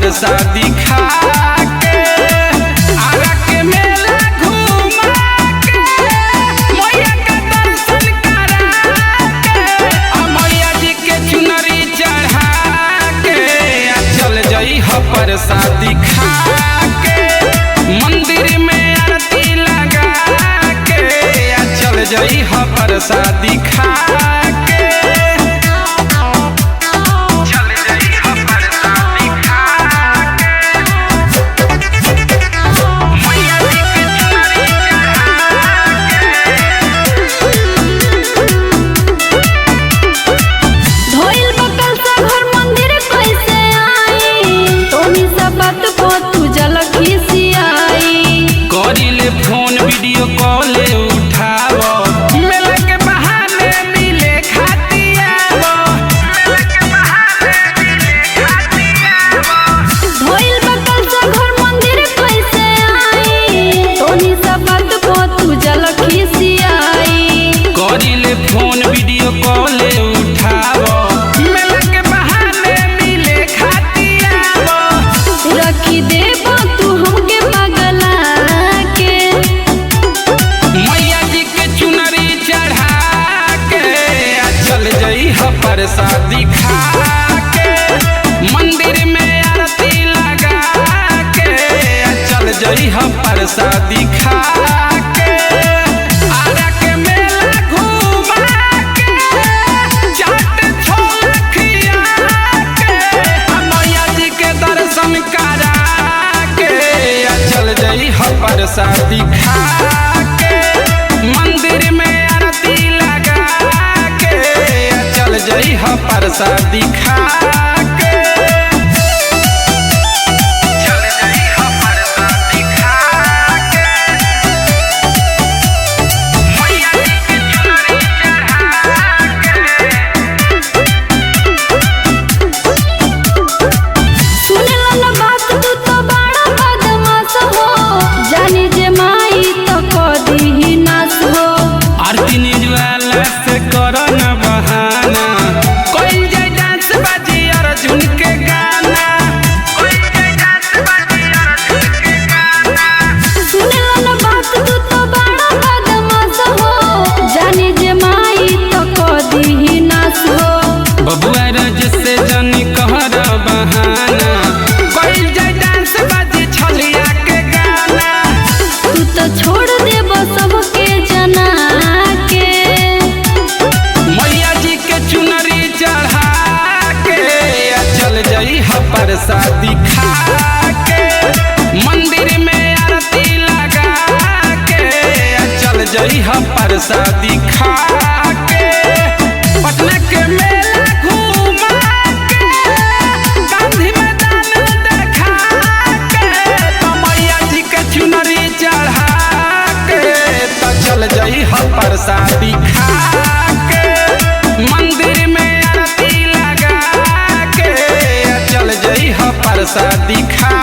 प्रसादी खा के आगा के मेला घूमा के मैया का दर्शन करा के मैया जी के चुनरी चढ़ा के चल जई ह प्रसादी खा के मंदिर में आरती लगा के चल जई ह प्रसादी खा के फोन वीडियो कॉल उठाव मेला के बहाने मिले खातिर धोइल बकल से घर मंदिर कैसे आई तोनी सब बात को तू जलखी सियाई करिले फोन वीडियो कॉल उठाव मेला के बहाने मिले खातिर रखी देब तू हमके पगला के मैया जी के चुनरी चढ़ा के चल जई ह प्रसादी खा के मंदिर में आरती लगा के चल जई ह प्रसादी खा के आगा के मेला घूमा के चाट छोला खिया के मैया जी के दर्शन करा के चल जई ह प्रसादी खा के मंदिर में आरती लगा के चल जई ह प्रसादी खा के चल जई ह प्रसादी खा के मैया जी के चुनरी चढ़ा सुने ला बात तू तो बड़ा बदमाश हो जानी जे माई तो कदी ही नास हो आरती निजवाला से करो न बहाना कोई जाए डांस बाजी अर्जुन के गाना कोई जाए डांस बाजी अर्जुन के गाना सुने ला बात तू तो बड़ा बदमाश हो जानी जे माई तो कदी ही नास हो बबुआ रज से जानी कहरा बहाना कोई जाए डांस बाजी छलिया के गाना तू तो छोड़ देब सबके जना के मैया जी के चुनरी चढ़ा के चल जई ह प्रसादी खा के मंदिर में आरती लगा के चल जई ह प्रसादी खा के पटना के मेला घूमा के गांधी मैदान देखा के मैया जी के चुनरी चढ़ा के चल जई ह प्रसादी खा के मंदिर में आरती लगा के चल जई ह प्रसादी खा